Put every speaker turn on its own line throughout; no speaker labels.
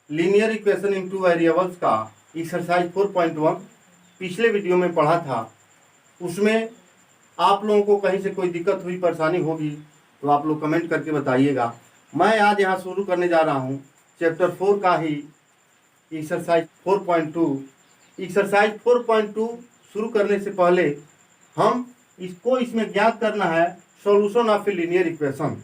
Linear equation in two variables का exercise 4.1 पिछले video में पढ़ा था। उसमें आप लोगों को कहीं से कोई दिक्कत हुई, परेशानी होगी तो आप लोग कमेंट करके बताइएगा। मैं आज यहाँ शुरू करने जा रहा हूँ चैप्टर 4 का ही एक्सरसाइज 4.2। एक्सरसाइज 4.2 शुरू करने से पहले हम इसमें ज्ञात करना है solution of a linear equation,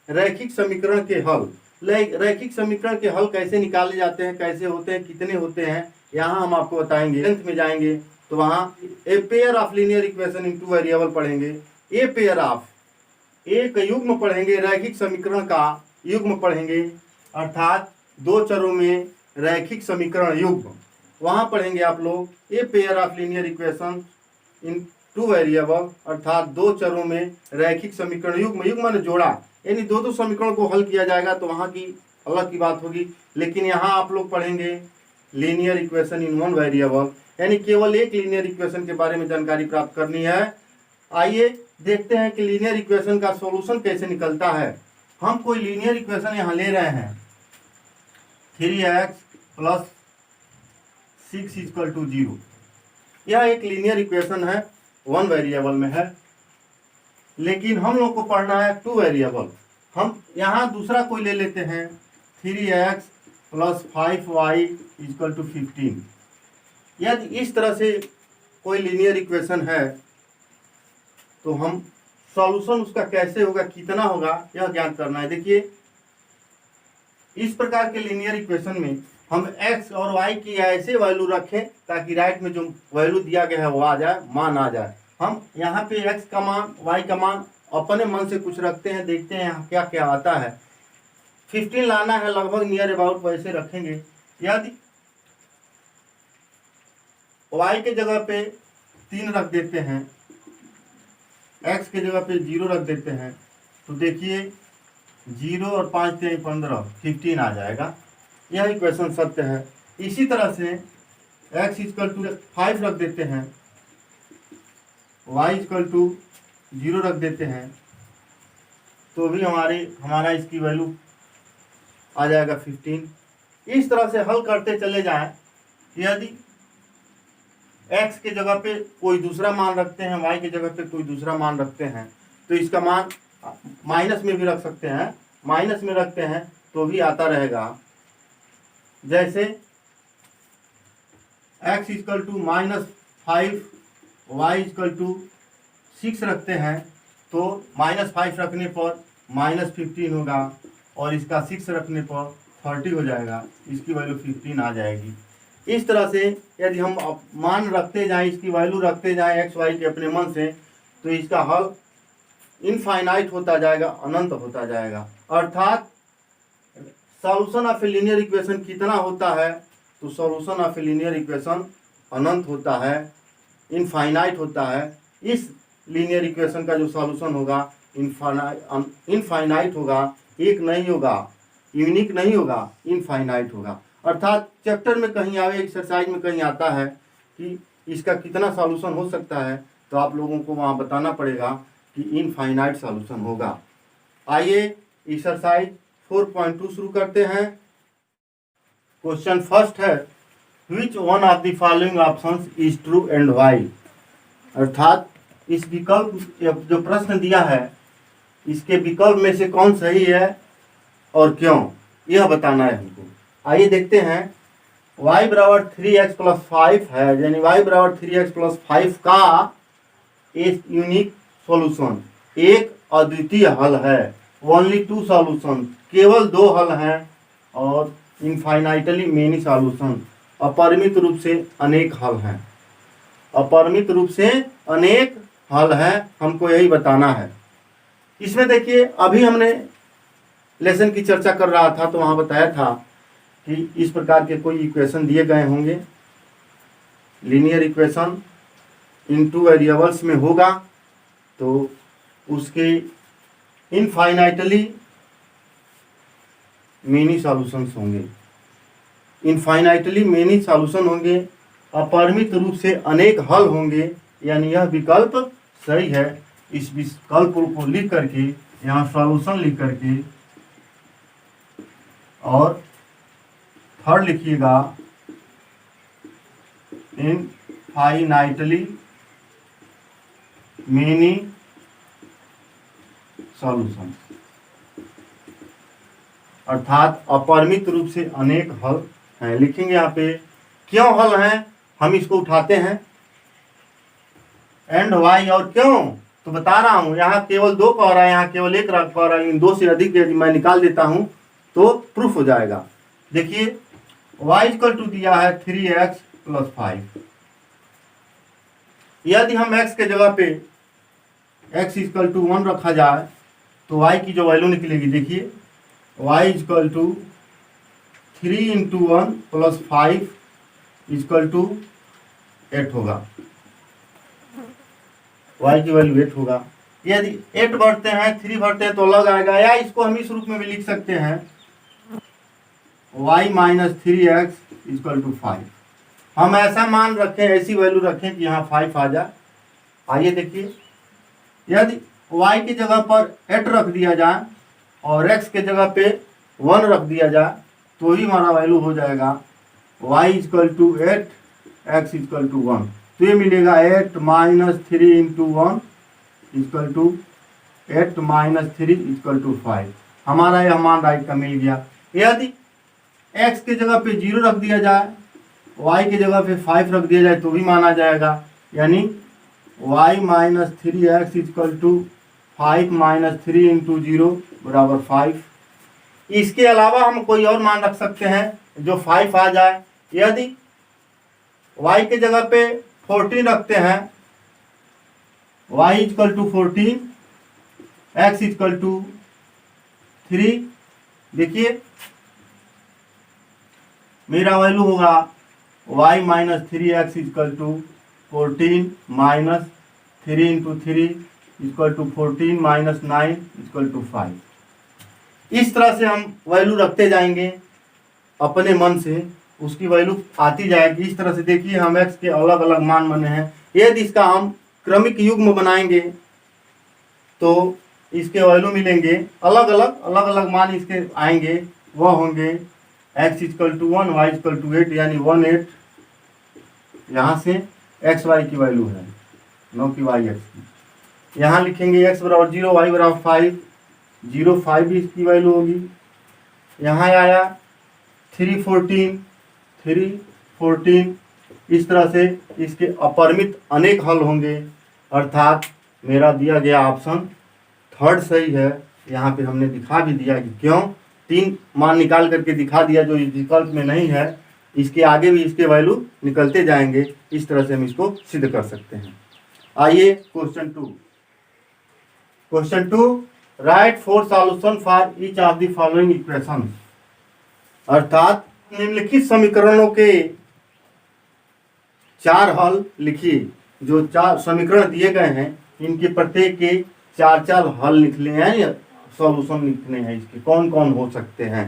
रैखिक समीकरण के हल। रैखिक समीकरण के हल कैसे निकाले जाते हैं, कैसे होते हैं, कितने होते हैं, यहाँ हम आपको बताएंगे। लेंथ में जाएंगे तो वहाँ a pair of linear equation in two variable पढ़ेंगे, ए पेयर ऑफ, एक युग्म पढ़ेंगे, रैखिक समीकरण का युग्म पढ़ेंगे, अर्थात दो चरों में रैखिक समीकरण युग्म, वहाँ पढ़ेंगे आप लोग a pair of linear equation in two variable, अर्थात दो चरों में रैखिक समीकरण युग्म, युग्म ने जोड़ा, यानी दो समीकरण को हल किया जाएगा तो वहाँ की अलग की बात होगी। लेकिन यहाँ आप लोग पढ़ेंगे linear equation in one variable, यानी केवल एक लीनियर इक्वेशन के बारे में जानकारी प्राप्त करनी है। आइए देखते हैं कि लीनियर इक्वेशन का सॉल्यूशन कैसे निकलता है। हम कोई लीनियर इक्वेशन यहाँ ले रहे हैं 3x + 6 = 0। यह एक लीनियर इक्वेशन है, वन वेरिएबल में है, लेकिन हम लोग को पढ़ना है टू वेरिएबल। हम यहाँ दूसरा कोई ले लेते हैं 3x + 5y = 15। यदि इस तरह से कोई लीनियर इक्वेशन है तो हम सॉल्यूशन उसका कैसे होगा, कितना होगा, यह ज्ञात करना है। देखिए इस प्रकार के लीनियर इक्वेशन में हम x और y की ऐसे वैल्यू रखें ताकि राइट में जो वैल्यू दिया गया है वो आ जाए, मान आ जाए। हम यहाँ पे x का मान, y का मान अपने मन से कुछ रखते हैं, देखते हैं यहाँ क्या क्या आता है। 15 लाना है, लगभग नियर अबाउट वैसे रखेंगे। यदि y के जगह पे 3 रख देते हैं, x के जगह पे 0 रख देते हैं, तो देखिए 0 और 5 3 15, 15 आ जाएगा। यह इक्वेशन सत्य है। इसी तरह से x = 5 रख देते हैं, y = 0 रख देते हैं, तो भी हमारा इसकी वैल्यू आ जाएगा 15। इस तरह से हल करते चले जाएं। यदि x के जगह पे कोई दूसरा मान रखते हैं, y के जगह पे कोई दूसरा मान रखते हैं, तो इसका मान माइनस में भी रख सकते हैं, माइनस में रखते हैं तो भी आता रहेगा। जैसे x = -5 y = 6 रखते हैं तो -5 रखने पर -15 होगा और इसका 6 रखने पर 30 हो जाएगा, इसकी वैल्यू 15 आ जाएगी। इस तरह से यदि हम मान रखते जाएं, इसकी वैल्यू रखते जाएं x y के अपने मन से, तो इसका हल इनफाइनाइट होता जाएगा, अनंत होता जाएगा। अर्थात solution of a linear equation कितना होता है, तो solution of a linear equation अनंत होता है, इनफाइनाइट होता है। इस लीनियर इक्वेशन का जो सॉल्यूशन होगा इनफाइनाइट होगा, एक नहीं होगा, यूनिक नहीं होगा, इनफाइनाइट होगा। अर्थात चैप्टर में कहीं आवे, एक्सरसाइज में कहीं आता है कि इसका कितना सॉल्यूशन हो सकता है, तो आप लोगों को वहाँ बताना पड़ेगा कि इनफाइनाइट सॉल्यूशन होगा। आइए एक्सरसाइज 4.2 शुरू करते हैं। क्वेश्चन फर्स्ट है, which one of the following options is true and why. अर्थात इस विकल्प जो प्रश्न दिया है, इसके विकल्प में से कौन सही है और क्यों, यह बताना है हमको। आइए देखते हैं। y = 3x + 5 है, यानी y = 3x + 5 का एक यूनिक सॉल्यूशन, एक अद्वितीय हल है। ओनली 2 सॉल्यूशन, केवल 2 हल हैं, और इनफाइनाइटली मेनी सॉल्यूशन, अपरिमित रूप से अनेक हल हैं, अपरिमित रूप से अनेक हल हैं, हमको यही बताना है। इसमें देखिए अभी हमने लेसन की चर्चा कर रहा था तो वहाँ बताया था कि इस प्रकार के कोई इक्वेशन दिए गए होंगे, linear equation in two variables में होगा तो उसके इनफाइनाइटली मेनी सॉल्यूशंस होंगे, इनफाइनाइटली मेनी सॉल्यूशन होंगे, अपरिमित रूप से अनेक हल होंगे, यानी यह विकल्प सही है। इस विकल्प को लिख करके यहाँ सॉल्यूशन लिख करके और थर्ड लिखिएगा इनफाइनाइटली मेनी सॉल्यूशन, अर्थात अपरिमित रूप से अनेक हल हैं। लिखेंगे यहाँ पे क्यों हल हैं, हम इसको उठाते हैं एंड वाई, और क्यों तो बता रहा हूं, यहाँ केवल 2 कह रहा है, यहाँ केवल 1 कह रहा है, इन 2 से अधिक यदि मैं निकाल देता हूं तो प्रूफ हो जाएगा। देखिए y इक्वल टू दिया है 3x + 5, यदि हम x के जगह पे x इक्वल टू 1 रखा जाए तो y की जो वैल्यू निकलेगी, देखिए y equal to 3 × 1 + 5 equal to 8 होगा, y की वैल्यू 8 होगा। यदि 8 भरते हैं 3 भरते हैं तो अलग आएगा, या इसको हम इस रूप में भी लिख सकते हैं y - 3x = 5। हम ऐसा मान रखें, ऐसी वैल्यू रखें कि यहाँ 5 आ जाए। आइए देखिए, यदि y की जगह पर 8 रख दिया जाए और x के जगह पे 1 रख दिया जाए तो ही हमारा वैल्यू हो जाएगा y = 8 x = 1। तो ये मिलेगा 8 - 3 × 1 = 8 - 3 = 5। हमारा यह मान राइट का मिल गया। यदि x के जगह पे 0 रख दिया जाए, y के जगह पे 5 रख दिया जाए तो भी माना जाएगा, यानी y - 3x = 5 - 3 × 0 = 5। इसके अलावा हम कोई और मान रख सकते हैं जो 5 आ जाए। यदि y के जगह पे 14 रखते हैं, y = 14, x = 3, देखिए मेरा वैल्यू होगा y - 3x = 14 - 3 × 3 = 14 - 9 = 5। इस तरह से हम वैल्यू रखते जाएंगे अपने मन से, उसकी वैल्यू आती जाएगी। इस तरह से देखिए हम x के अलग अलग मान बने हैं। यदि इसका हम क्रमिक युग्म बनाएंगे तो इसके वैल्यू मिलेंगे, अलग अलग मान इसके आएंगे, वह होंगे x = 1, y = 8, यानी 1 8। यहाँ से x y की वैल्यू है, न कि y x की। यहाँ लिखेंगे x = 0, y = 5, 0 5 भी इसकी वैल्यू होगी। यहाँ आया 3 14, 3 14। इस तरह से इसके अपरिमित अनेक हल होंगे, अर्थात मेरा दिया गया ऑप्शन थर्ड सही है। यहाँ पे हमने दिखा भी दिया कि क्यों, 3 मान निकाल करके दिखा दिया जो इस विकल्प में नहीं है। इसके आगे भी इसके वैल्यू निकलते जाएंगे, इस तरह से हम इसको सिद्ध कर सकते हैं। आइए question 2। Question 2, right 4 solution for each of the following equations, अर्थात निम्नलिखित समीकरणों के 4 हल लिखिए। जो 4 समीकरण दिए गए हैं इनके प्रत्येक के 4 हल लिखने हैं या सॉल्यूशन लिखने हैं। इसके कौन कौन हो सकते हैं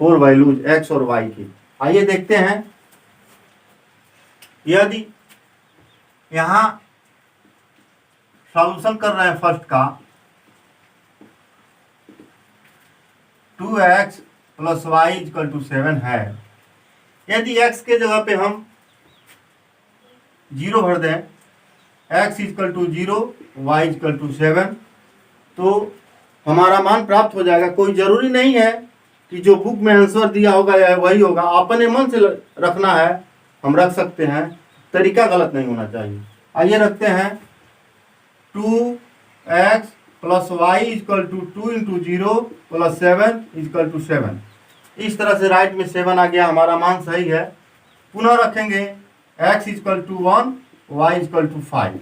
4 वैल्यूज x और y की। आइए देखते हैं। यदि यहाँ सॉल्यूशन कर रहे हैं फर्स्ट का, 2x + y = 7 है। यदि x के जगह पे हम 0 भर दें, x = 0, y = 7, तो हमारा मान प्राप्त हो जाएगा। कोई जरूरी नहीं है कि जो बुक में आंसर दिया होगा या वही होगा, अपने मन से रखना है, हम रख सकते हैं, तरीका गलत नहीं होना चाहिए। आइए रखते हैं 2x + y = 2 × 0 + 7 = 7। इस तरह से राइट में 7 आ गया, हमारा मान सही है। पुनः रखेंगे x = 1, y = 5।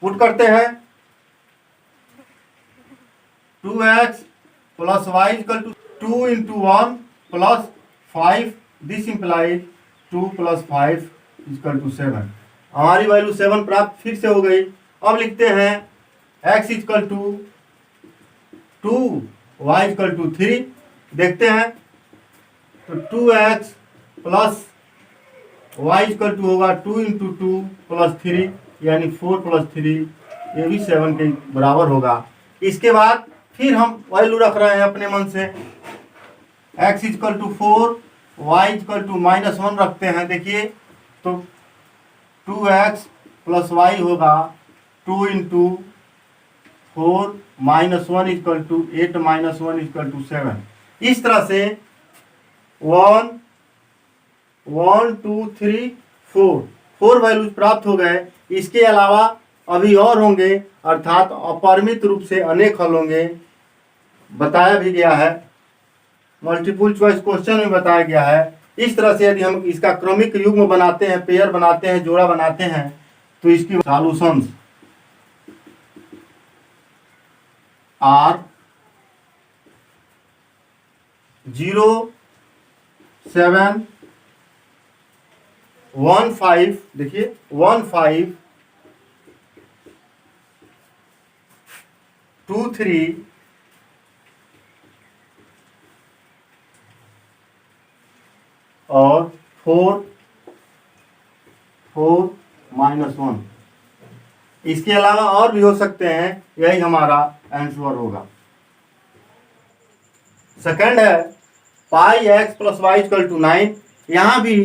पुट करते हैं 2x + y = 2 × 1 + 5, दिस implies 2 + 5 = 7। हमारी वैल्यू 7 प्राप्त फिर से हो गई। अब लिखते हैं x = 2, y = 3। देखते हैं तो 2x + y = होगा 2 × 2 + 3, यानी 4 + 3, ये भी 7 के बराबर होगा। इसके बाद फिर हम वैल्यू रख रहे हैं अपने मन से, x = 4, y इक्वल टू -1 रखते हैं, देखिए तो 2x प्लस वाई होगा 2 into 4 -1 equal to 8 -1 equal to 7। इस तरह से 1 1 2 3 4 वैल्यूज प्राप्त हो गए। इसके अलावा अभी और होंगे, अर्थात अपरिमित रूप से अनेक हल होंगे, बताया भी गया है, मल्टीपल चॉइस क्वेश्चन में बताया गया है। इस तरह से यदि हम इसका क्रमिक युग्म बनाते हैं, पेयर बनाते हैं, जोड़ा बनाते हैं, तो इसकी सॉल्यूशंस आर 0 7 1 5, देखिए 1 5 2 3 और 4 4 -1। इसके अलावा और भी हो सकते हैं, यही हमारा आंसर होगा। सेकंड है pi x plus y equal to 9। यहाँ भी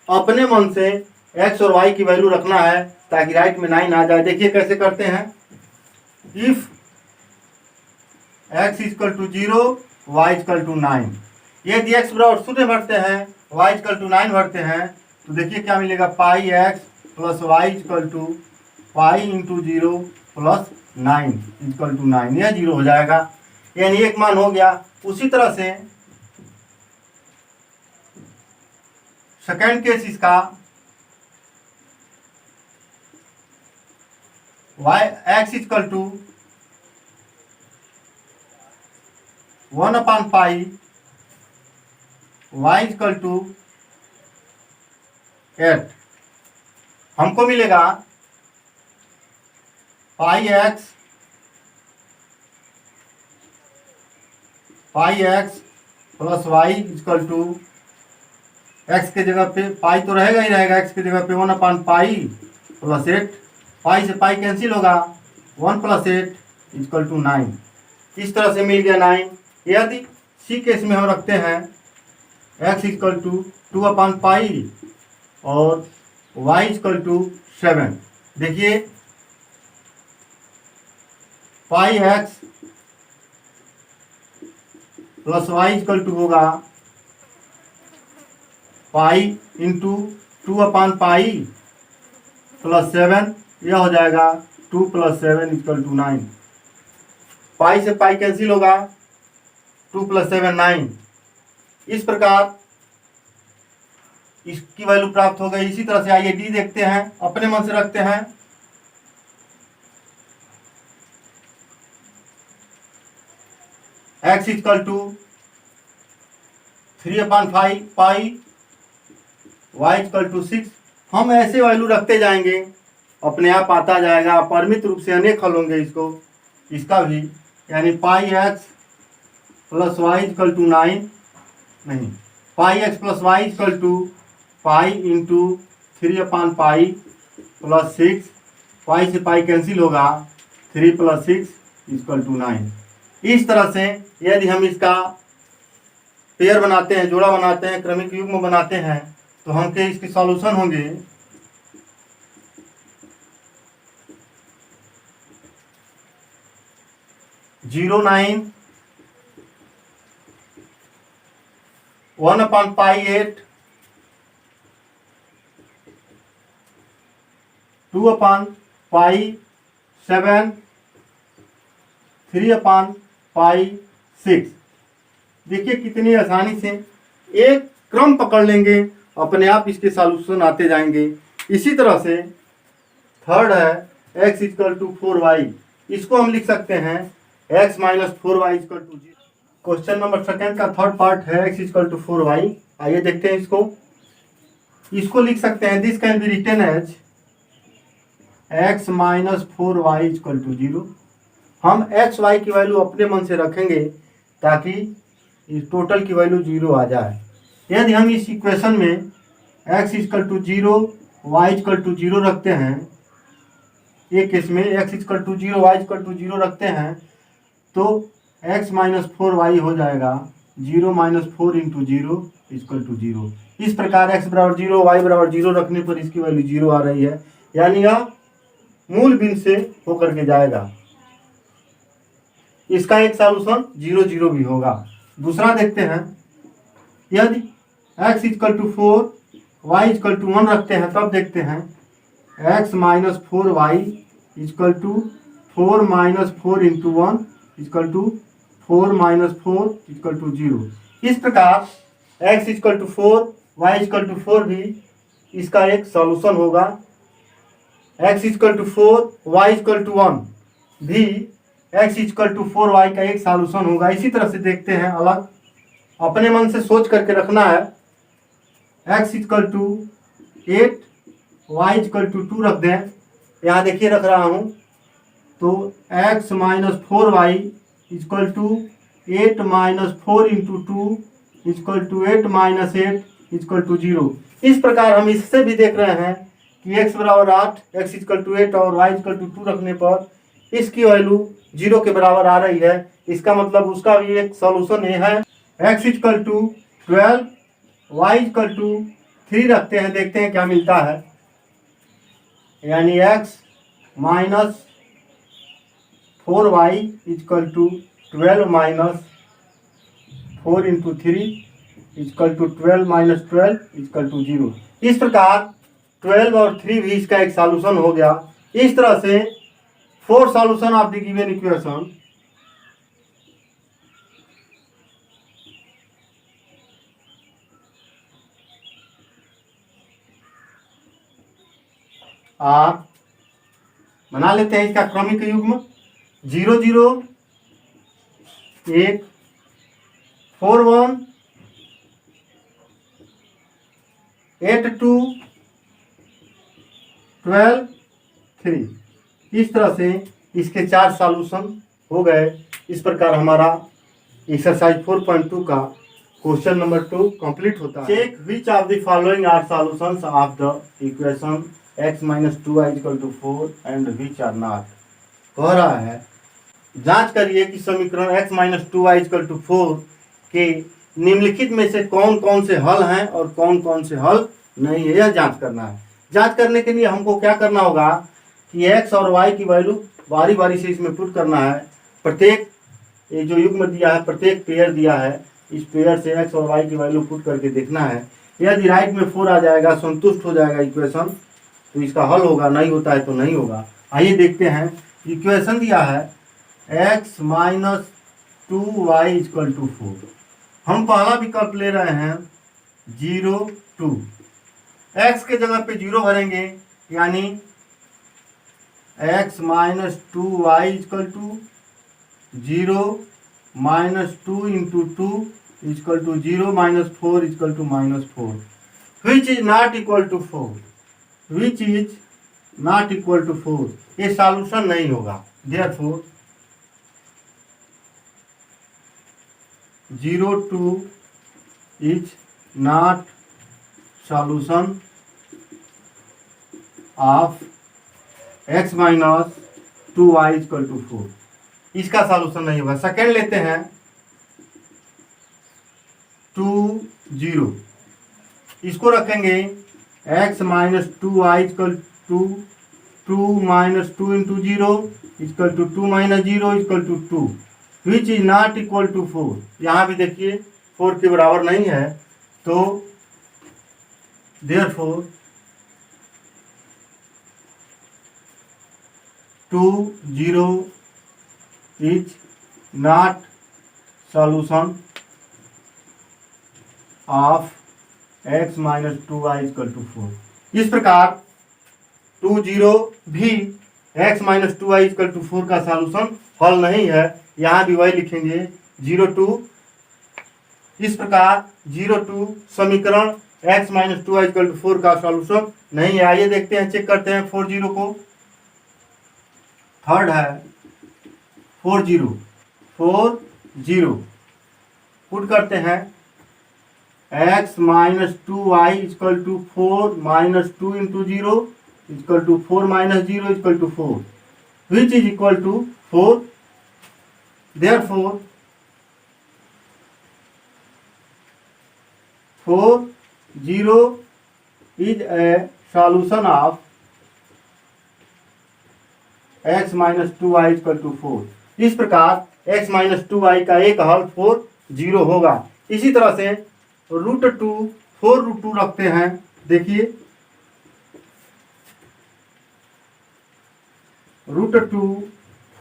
अपने मन से x और y की वैल्यू रखना है ताकि राइट में 9 आ जाए। देखिए कैसे करते हैं, if x equal to 0 y equal to 9, यदि x बराबर 0 भरते हैं, y इक्वल टू 9 भरते हैं, तो देखिए क्या मिलेगा, pi x plus y equal to pi into 0 plus 9 equal to 9, यह 0 हो जाएगा, यानी एक मान हो गया। उसी तरह से सेकेंड केस इसका y x equal to 1 upon pi y equal to 8, हमको मिलेगा pi x plus y equal to x के जगह पे पाई तो रहेगा ही रहेगा, एक्स की जगह पे 1 अपॉन पाई प्लस 8, पाई से पाई कैंसिल होगा, 1 प्लस 8 इक्वल टू 9। इस तरह से मिल गया 9। यदि सी केस में हम रखते हैं x equal to 2 upon pi और वाई इक्वल टू 7, देखिए pi x plus y equal to होगा pi into 2 upon pi plus 7, यह हो जाएगा 2 प्लस 7 इक्वल टू 9। पाई से पाई कैंसिल होगा, 2 प्लस 7 9। इस प्रकार इसकी वैल्यू प्राप्त हो गई। इसी तरह से आइए डी देखते हैं, अपने मन से रखते हैं। X equal to 3 upon 5 pi, y equal to 6। हम ऐसे वैल्यू रखते जाएंगे, अपने आप आता जाएगा। परिमित रूप से अनेक हल होंगे इसका भी, यानी pi x plus y equal to 9, नहीं, pi x plus y equal to pi into 3 upon pi plus 6, pi से पाई कैंसिल होगा, 3 प्लस 6 इक्वल टू 9। इस तरह से यदि हम इसका पेयर बनाते हैं, जोड़ा बनाते हैं, क्रमिक युग्म बनाते हैं, तो हमके इसके सॉल्यूशन होंगे 0 9 1 अपॉन पाई 8 2 अपॉन पाई 7 3 अपॉन पाई 6। देखिए कितनी आसानी से एक क्रम पकड़ लेंगे, अपने आप इसके सॉल्यूशन आते जाएंगे। इसी तरह से थर्ड है x इक्वल टू 4y, इसको हम लिख सकते हैं x minus 4y equal to 0। Question number second का थर्ड पार्ट है x इक्वल टू 4y। आइए देखते हैं इसको लिख सकते हैं, this can be written as x minus 4y equal to 0। हम x y की वैल्यू अपने मन से रखेंगे ताकि इस टोटल की वैल्यू 0 आ जाए। यदि हम इस इक्वेशन में x equal to 0 y equal to 0 रखते हैं, एक केस में x equal to 0 y equal to 0 रखते हैं, तो x माइनस 4y हो जाएगा 0 माइनस 4 इंटू 0 इक्वल टू 0। इस प्रकार x बराबर 0 y बराबर 0 रखने पर इसकी वैल्यू 0 आ रही है, यानी यह मूल बिंदु से होकर के जाएगा। इसका एक सॉल्यूशन 0 0 भी होगा। दूसरा देखते हैं, यदि x equal to 4 y equal to 1 रखते हैं तब देखते हैं x minus 4y equal to 4 minus 4 into 1 equal to 4 minus 4 equal to 0। इस प्रकार x equal to 4 y equal to 4 भी इसका एक सॉल्यूशन होगा। x equal to 4 y equal to 1 भी x इक्वल टू 4y का एक सॉल्यूशन होगा। इसी तरह से देखते हैं, अलग अपने मन से सोच करके रखना है। x equal to 8 y equal to 2 रख दें, यहाँ देखिए रख रहा हूँ, तो x minus 4y equal to 8 minus 4 into 2 equal to 8 minus 8 equal to 0। इस प्रकार हम इससे भी देख रहे हैं कि x बराबर 8, x इक्वल टू 8 और y इक्वल टू 2 रखने पर इसकी वैल्यू 0 के बराबर आ रही है। इसका मतलब उसका भी एक सॉल्यूशन ये है। x equal to 12 y equal to 3 रखते हैं, देखते हैं क्या मिलता है, यानी x minus 4y equal to 12 minus 4 into 3 equal to 12 minus 12 equal to 0। इस प्रकार 12 और 3 भी इसका एक सॉल्यूशन हो गया। इस तरह से 4 solution of the given equation आप बना लेते हैं। इसका क्रमिक युग्म 0 0 1 4 1 8 2 12 3। इस तरह से इसके 4 सॉल्यूशन हो गए। इस प्रकार हमारा एक्सरसाइज 4.2 का क्वेश्चन नंबर 2 कंप्लीट होता है। Check which of the following are solutions of the equation x minus 2y equal to 4 and which are not. कह रहा है जांच करिए कि समीकरण x minus 2y equal to 4 के निम्नलिखित में से कौन कौन से हल हैं और कौन कौन से हल नहीं है, यह जांच करना है। जांच करने के लिए हमको क्या करना होगा कि x और y की वैल्यू बारी बारी से इसमें पुट करना है। प्रत्येक ये जो युग्म दिया है, प्रत्येक पेयर दिया है, इस पेयर से x और y की वैल्यू पुट करके देखना है। यदि राइट में 4 आ जाएगा, संतुष्ट हो जाएगा इक्वेशन, तो इसका हल होगा, नहीं होता है तो नहीं होगा। आइए देखते हैं। इक्वेशन दिया है x minus 2y equal to 4। हम पहला विकल्प ले रहे हैं 0 2। x के जगह पे 0 भरेंगे, यानी x minus 2y equal to 0 minus 2 into 2 equal to 0 minus 4 equal to minus 4, which is not equal to 4, which is not equal to 4। ये सॉल्यूशन नहीं होगा। Therefore 0 2 is not solution of x minus 2y equal to 4। इसका solution नहीं होगा। Second लेते हैं 2 0। इसको रखेंगे x minus 2y equal to 2 minus 2 into 0 equal to 2 minus 0 equal to 2, which is not equal to 4। यहाँ भी देखिए 4 के बराबर नहीं है, तो therefore 2 0 is not solution of x minus 2y equal to 4। इस प्रकार 2 0 भी x minus 2y equal to 4 का सॉल्यूशन हल नहीं है। यहाँ भी वही लिखेंगे 0 2। इस प्रकार 0 2 समीकरण x minus 2y equal to 4 का सॉल्यूशन नहीं है। आइए देखते हैं, चेक करते हैं 4 0 को। थर्ड है 4 0 4 0 पुट करते हैं x minus 2y equal to 4 minus 2 into 0 equal to 4 minus 0 equal to 4, which is equal to 4। Therefore 4 0 is a solution of x minus 2y equal to 4। इस प्रकार x माइनस 2y का एक हल 4 0 होगा। इसी तरह से √2 4√2 रखते हैं। देखिए √2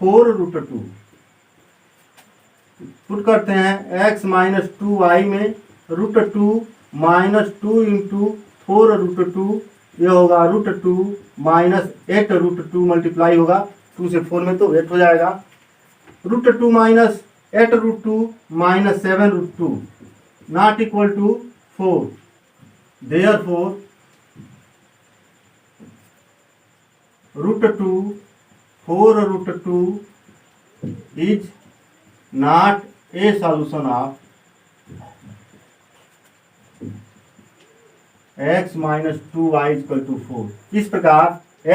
4√2 पुट करते हैं x माइनस 2y में √2 माइनस 2 इंटू 4√2, ये होगा √2 माइनस 8√2 मल्टीप्लाई होगा 2 से 4 में तो 8 हो जाएगा। √2 minus 8√2 minus 7√2 not equal to 4। Therefore √2 4√2 is not a solution of x minus 2y equal to 4। इस प्रकार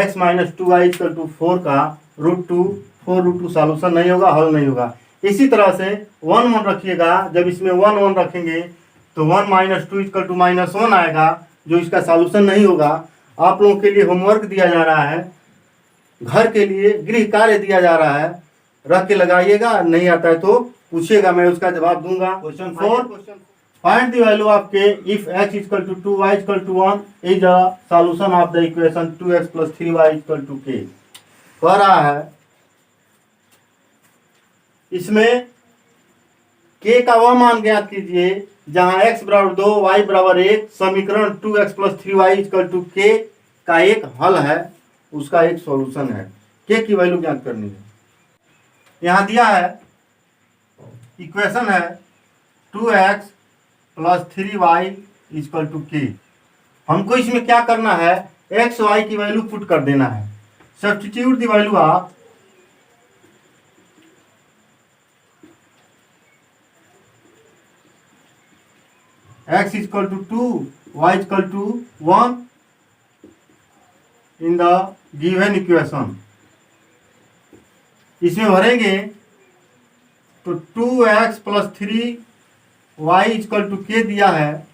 x minus 2y equal to 4 का √2 4√2 सॉल्यूशन नहीं होगा, हल नहीं होगा। इसी तरह से 1 1 रखिएगा। जब इसमें 1 1 रखेंगे तो 1 माइनस 2 इक्वल टू -1 आएगा, जो इसका सॉल्यूशन नहीं होगा। आप लोगों के लिए होमवर्क दिया जा रहा है, घर के लिए गृह कार्य दिया जा रहा है, रख के लगाइएगा। नहीं आता है तो पूछिएगा, मैं उसका जवाब दूंगा। Question 4, find the value of k if x equal to 2 y equal to 1 is a solution of the equation 2x plus 3y equal to k। कह रहा है इसमें k का वह मान ज्ञात कीजिए जहां x बराबर 2 y बराबर 1 समीकरण 2x plus 3y equal to k का एक हल है, उसका एक सॉल्यूशन है। k की वैल्यू ज्ञात करनी है। यहां दिया है इक्वेशन है 2x plus 3y equal to k। हमको इसमें क्या करना है, x y की वैल्यू पुट कर देना है। Substitute the value of x equal to 2 y equal to 1 in the given equation. इसमें भरेंगे तो 2x plus 3y equal to k दिया है,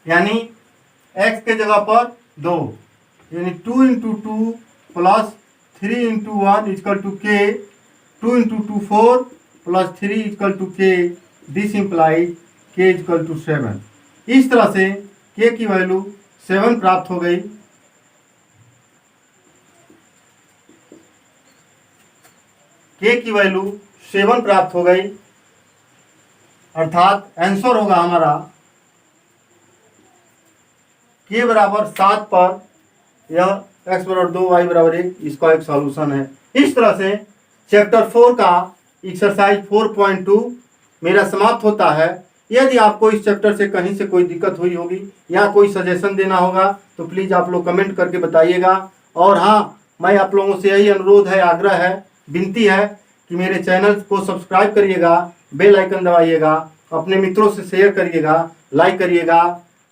यानी x के जगह पर 2, यानी 2 into 2 plus 3 into 1 equal to k, 2 into 2 4 plus 3 equal to k। This implies k equal to 7। इस तरह से k की वैल्यू 7 प्राप्त हो गई। k की वैल्यू 7 प्राप्त हो गई, अर्थात आंसर होगा हमारा k बराबर 7 पर यह x बराबर 2 y बराबर 1 इसका एक सॉल्यूशन है। इस तरह से चैप्टर 4 का एक्सरसाइज 4.2 मेरा समाप्त होता है। यदि आपको इस चैप्टर से कहीं से कोई दिक्कत हुई होगी या कोई सजेशन देना होगा तो प्लीज़ आप लोग कमेंट करके बताइएगा। और हाँ, मैं आप लोगों से यही अनुरोध है, आग्रह है, विनती है कि मेरे चैनल को सब्सक्राइब करिएगा, बेल आइकन दबाइएगा, अपने मित्रों से शेयर करिएगा, लाइक करिएगा।